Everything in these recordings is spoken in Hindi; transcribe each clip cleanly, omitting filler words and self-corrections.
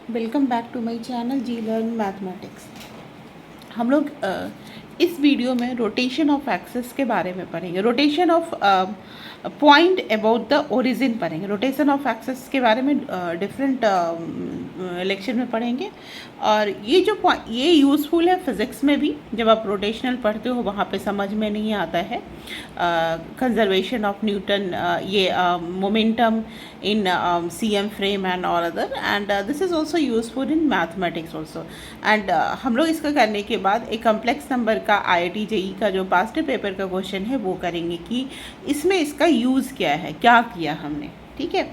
Welcome back to my channel G learn mathematics. हम लोग इस वीडियो में रोटेशन ऑफ एक्सिस के बारे में पढ़ेंगे। Rotation of point about the origin पढ़ेंगे। रोटेशन ऑफ एक्सिस के बारे में डिफरेंट लेक्चर में पढ़ेंगे। और ये यूज़फुल है फिज़िक्स में भी। जब आप रोटेशनल पढ़ते हो वहाँ पे समझ में नहीं आता है कंजर्वेशन ऑफ न्यूटन, ये momentum in CM frame and all other, and this is also useful in mathematics also. and हम लोग इसका करने के बाद एक कम्प्लेक्स नंबर का IIT JEE का जो पास्ट पेपर का क्वेश्चन है वो करेंगे कि इसमें इसका यूज़ क्या है, क्या किया हमने। ठीक है,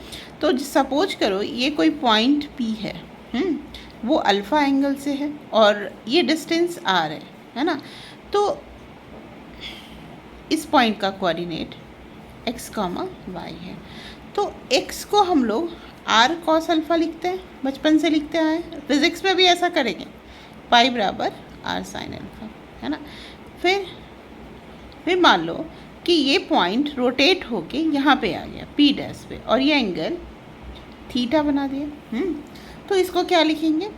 तो सपोज करो ये कोई पॉइंट P है, वो अल्फ़ा एंगल से है और ये डिस्टेंस R है ना। तो इस पॉइंट का कोऑर्डिनेट x, y है। तो x को हम लोग r cos अल्फ़ा लिखते हैं, बचपन से लिखते आए हैं, फिज़िक्स में भी ऐसा करेंगे, पाई बराबर r sin अल्फ़ा, है ना। फिर मान लो कि ये पॉइंट रोटेट होके यहाँ पे आ गया P डैश पे और ये एंगल थीटा बना दिया। तो इसको क्या लिखेंगे,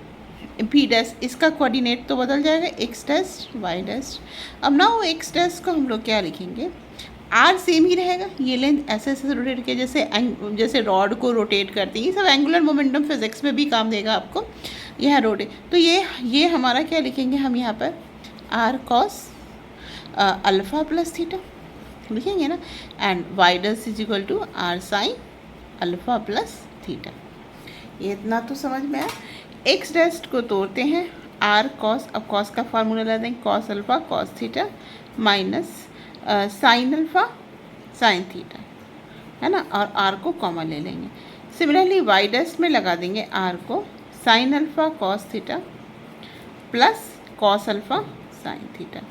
P डैश, इसका कोऑर्डिनेट तो बदल जाएगा x डैश y डैश। अब ना वो x डैश को हम लोग क्या लिखेंगे, आर सेम ही रहेगा, ये लेंथ ऐसे ऐसे रोटेट किया जैसे रॉड को रोटेट करती है। ये सब एंगुलर मोमेंटम फिजिक्स में भी काम देगा आपको। यह रोटेट, तो ये हमारा क्या लिखेंगे हम यहाँ पर, R cos alpha plus theta लिखेंगे ना, and Y dash is equal to R sine alpha plus theta. ये इतना तो समझ में आया। एक्स डैश को तोड़ते हैं, आर कॉस, अब कॉस का फार्मूला ला देंगे, cos alpha cos theta minus sine alpha sine theta, है ना, और आर को कॉमन ले लेंगे। सिमिलरली वाई डैश में लगा देंगे आर को sine alpha cos theta plus cos alpha sine theta.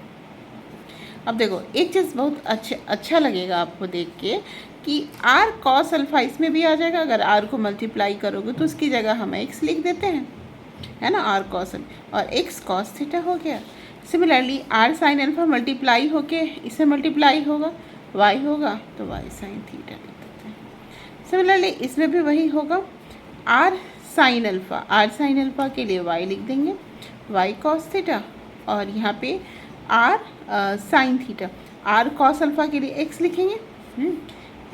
अब देखो एक चीज़ बहुत अच्छा लगेगा आपको देख के कि आर कॉस अल्फ़ा इसमें भी आ जाएगा। अगर आर को मल्टीप्लाई करोगे तो उसकी जगह हम एक्स लिख देते हैं, है ना, आर कॉस, और एक्स कॉस थीटा हो गया। Similarly R sine alpha multiply होके इससे मल्टीप्लाई होगा, वाई होगा तो वाई साइन थीटा लिख देते हैं। सिमिलरली इसमें भी वही होगा, आर साइन अल्फ़ा के लिए वाई लिख देंगे, वाई कॉस थीटा, और यहाँ पे R sine theta, R cos alpha के लिए एक्स लिखेंगे,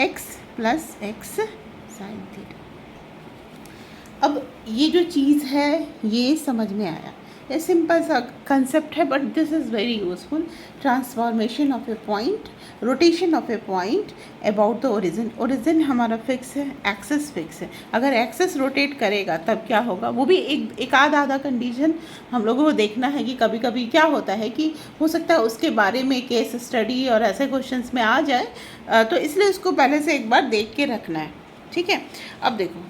X plus X sine theta. अब ये जो चीज़ है ये समझ में आया, ये सिंपल सा कंसेप्ट है but this is very useful. Transformation of A point, rotation of A point about the origin हमारा फिक्स है, एक्सेस फिक्स है। अगर एक्सेस रोटेट करेगा तब क्या होगा, वो भी एक आधा कंडीशन हम लोगों को देखना है कि कभी कभी क्या होता है कि हो सकता है उसके बारे में केस स्टडी और ऐसे क्वेश्चंस में आ जाए, तो इसलिए उसको पहले से एक बार देख के रखना है। ठीक है, अब देखो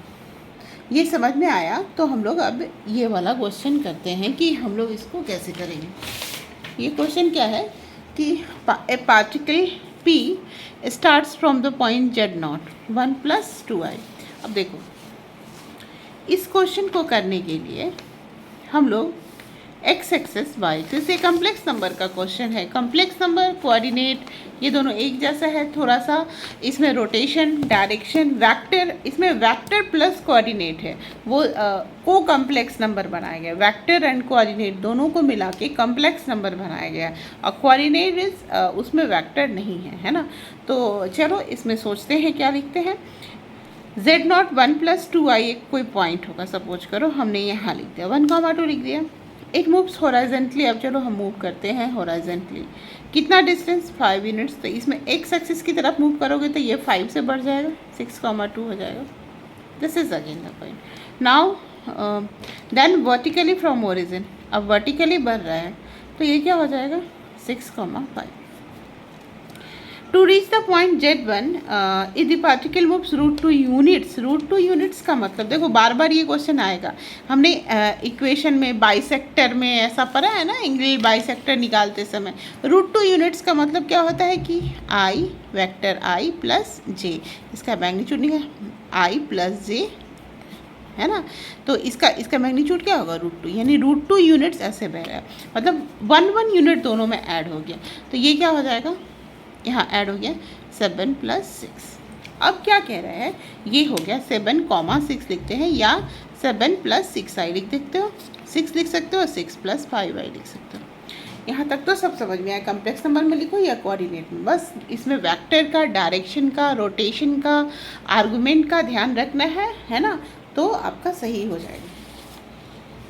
ये समझ में आया, तो हम लोग अब ये वाला क्वेश्चन करते हैं कि हम लोग इसको कैसे करेंगे। ये क्वेश्चन क्या है कि ए particle P starts from the point Z0 1 + 2i। अब देखो इस क्वेश्चन को करने के लिए हम लोग एक्स एक्सेस वाई, जैसे कम्प्लेक्स नंबर का क्वेश्चन है, कम्प्लेक्स नंबर कोऑर्डिनेट ये दोनों एक जैसा है, थोड़ा सा इसमें रोटेशन डायरेक्शन वेक्टर, इसमें वेक्टर प्लस कोऑर्डिनेट है, वो को कम्प्लेक्स नंबर बनाया गया। वेक्टर एंड कोऑर्डिनेट दोनों को मिला के कम्प्लेक्स नंबर बनाया गया, और कोऑर्डिनेट इज उसमें वेक्टर नहीं है ना। तो चलो इसमें सोचते हैं क्या लिखते हैं। Z0 1 + 2i एक कोई पॉइंट होगा, सपोज करो हमने यहाँ लिख दिया 1, 2 लिख दिया। इट मूव्स हॉराइजेंटली, अब चलो हम मूव करते हैं हॉराइजेंटली। कितना डिस्टेंस, 5 यूनिट्स। तो इसमें एक्स एक्सिस की तरफ मूव करोगे तो ये 5 से बढ़ जाएगा, 6, 2 हो जाएगा। This is again the point. Now then vertically from origin, अब वर्टिकली बढ़ रहा है तो ये क्या हो जाएगा 6, 5। To reach the point Z1 if the particle moves √2 units. √2 units का मतलब देखो बार बार ये क्वेश्चन आएगा, हमने इक्वेशन में बाइसेक्टर में ऐसा पढ़ा है ना, एंगल बाइसेक्टर निकालते समय। √2 यूनिट्स का मतलब क्या होता है कि I vector I plus J, इसका मैग्नीट्यूड निकाल I प्लस J, है ना। तो इसका मैग्नीट्यूड क्या होगा √2, यानी √2 यूनिट्स ऐसे बह रहा है, मतलब 1 यूनिट दोनों में ऐड हो गया। तो ये क्या हो जाएगा, यहाँ ऐड हो गया 7 + 6। अब क्या कह रहा है, ये हो गया 7, 6 लिखते हैं, या 7 प्लस 6i लिख सकते हो, 6 लिख सकते हो, 6 प्लस 5i लिख सकते हो। यहाँ तक तो सब समझ में आया। कम्प्लेक्स नंबर में लिखो या कोऑर्डिनेट में, बस इसमें वेक्टर का, डायरेक्शन का, रोटेशन का, आर्गुमेंट का ध्यान रखना है ना, तो आपका सही हो जाएगा।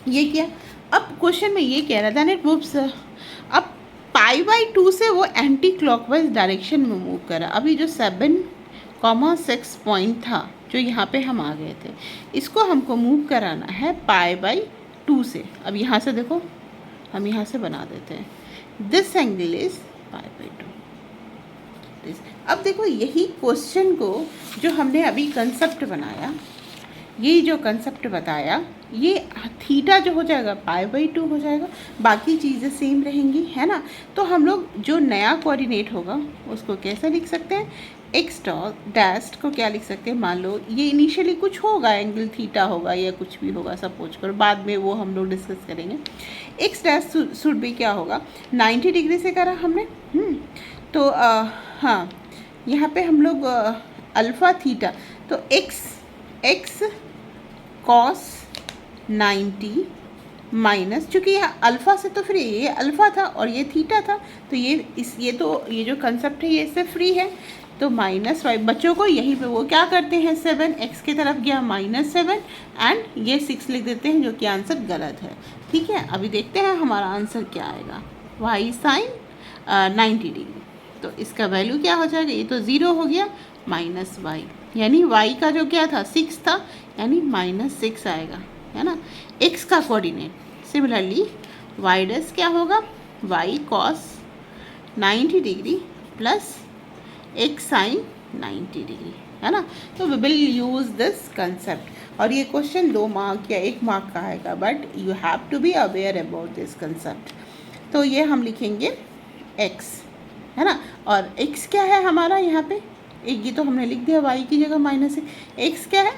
ये क्या, अब क्वेश्चन में ये कह रहा था नेट मूव्स, अब π/2 से वो एंटी क्लॉकवाइज डायरेक्शन में मूव करा। अभी जो 7,6 पॉइंट था जो यहाँ पे हम आ गए थे, इसको हमको मूव कराना है π/2 से। अब यहाँ से देखो, हम यहाँ से बना देते हैं, दिस एंगल इज π/2। अब देखो यही क्वेश्चन को जो हमने अभी कंसेप्ट बनाया, ये जो कंसेप्ट बताया, ये थीटा जो हो जाएगा π/2 हो जाएगा, बाकी चीज़ें सेम रहेंगी, है ना। तो हम लोग जो नया कोऑर्डिनेट होगा उसको कैसे लिख सकते हैं, एक्स डैश को क्या लिख सकते हैं, मान लो ये इनिशियली कुछ होगा, एंगल थीटा होगा या कुछ भी होगा सपोज करो, बाद में वो हम लोग डिस्कस करेंगे। एक्स डैश शुड भी क्या होगा, 90 डिग्री से करा हमने। तो हाँ, यहाँ पे हम लोग अल्फ़ा थीटा, तो एक्स कॉस 90 माइनस, चूँकि यह अल्फ़ा से तो फ्री, ये अल्फ़ा था और ये थीटा था, तो ये जो कंसेप्ट है ये इससे फ्री है, तो -5 बच्चों को यहीं पे वो क्या करते हैं, 7 x की तरफ गया -7 एंड ये 6 लिख देते हैं, जो कि आंसर गलत है। ठीक है, अभी देखते हैं हमारा आंसर क्या आएगा, y sin 90 डिग्री। तो इसका वैल्यू क्या हो जाएगा, ये तो 0 हो गया, -y, यानी y का जो क्या था 6 था, यानी -6 आएगा, है ना। x का कोऑर्डिनेट सिमिलरली y डैश क्या होगा, y cos 90 degree plus x sin 90 degree, है ना। तो we will use this concept, और ये क्वेश्चन 2 मार्क या 1 मार्क का आएगा, but you have to be aware about this concept. तो ये हम लिखेंगे x, है ना, और x क्या है हमारा यहाँ पे, एक ये तो हमने लिख दिया y की जगह -6, x क्या है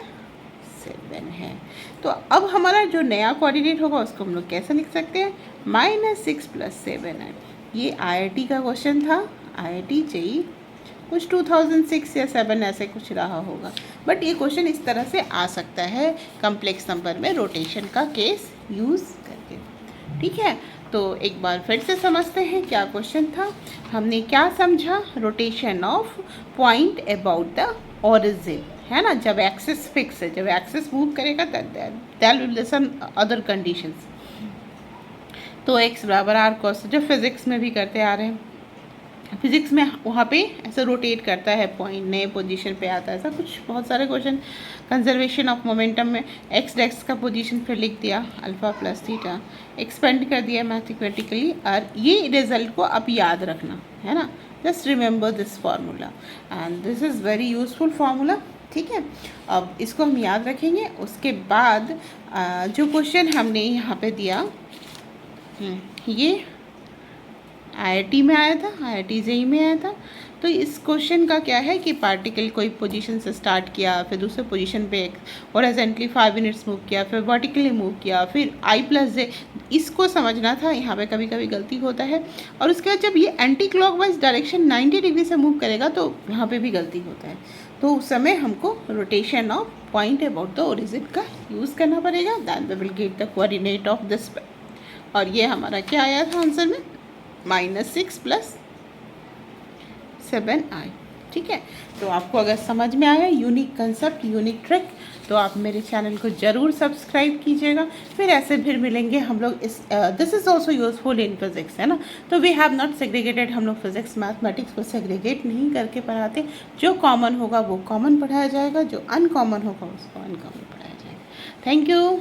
7 है। तो अब हमारा जो नया कोऑर्डिनेट होगा उसको हम लोग कैसे लिख सकते हैं, -6 + 7 है। ये IIT का क्वेश्चन था, IIT JEE कुछ 2006 या 7 ऐसे कुछ रहा होगा, बट ये क्वेश्चन इस तरह से आ सकता है कम्प्लेक्स नंबर में रोटेशन का केस यूज़ करके। ठीक है, तो एक बार फिर से समझते हैं क्या क्वेश्चन था, हमने क्या समझा, rotation of point about the origin, है ना। जब एक्सिस फिक्स है, जब एक्सिस मूव करेगा that will listen other conditions. तो x बराबर r cos, जो फिज़िक्स में भी करते आ रहे हैं, फिज़िक्स में वहाँ पे ऐसा रोटेट करता है पॉइंट, नए पोजीशन पे आता है, ऐसा कुछ बहुत सारे क्वेश्चन। कंजर्वेशन ऑफ मोमेंटम में एक्स डैश का पोजीशन फिर लिख दिया अल्फ़ा प्लस थीटा, एक्सपेंड कर दिया मैथमेटिकली, और ये रिजल्ट को आप याद रखना, है ना। Just remember this formula and this is very useful formula. ठीक है, अब इसको हम याद रखेंगे। उसके बाद जो क्वेश्चन हमने यहाँ पे दिया, ये IIT में आया था, IIT JEE में आया था। तो इस क्वेश्चन का क्या है कि पार्टिकल कोई पोजीशन से स्टार्ट किया, फिर दूसरे पोजीशन पे हॉरिजॉन्टली 5 मिनट्स मूव किया, फिर वर्टिकली मूव किया, फिर I + J, इसको समझना था। यहाँ पे कभी कभी गलती होता है, और उसके बाद जब ये एंटी क्लॉकवाइज डायरेक्शन 90 डिग्री से मूव करेगा तो यहाँ पे भी गलती होता है, तो उस समय हमको rotation of point about the origin का यूज़ करना पड़ेगा, then we will get the coordinate of this. और ये हमारा क्या आया था आंसर में, -6 + 7i। ठीक है, तो आपको अगर समझ में आया यूनिक कंसेप्ट, यूनिक ट्रिक, तो आप मेरे चैनल को ज़रूर सब्सक्राइब कीजिएगा। फिर ऐसे फिर मिलेंगे हम लोग इस this is also useful in physics, है ना। तो वी हैव नॉट सेग्रीगेटेड, हम लोग फिज़िक्स मैथमेटिक्स को सेग्रीगेट नहीं करके पढ़ाते, जो कॉमन होगा वो कॉमन पढ़ाया जाएगा, जो अनकॉमन होगा उसको अनकॉमन पढ़ाया जाएगा। Thank you.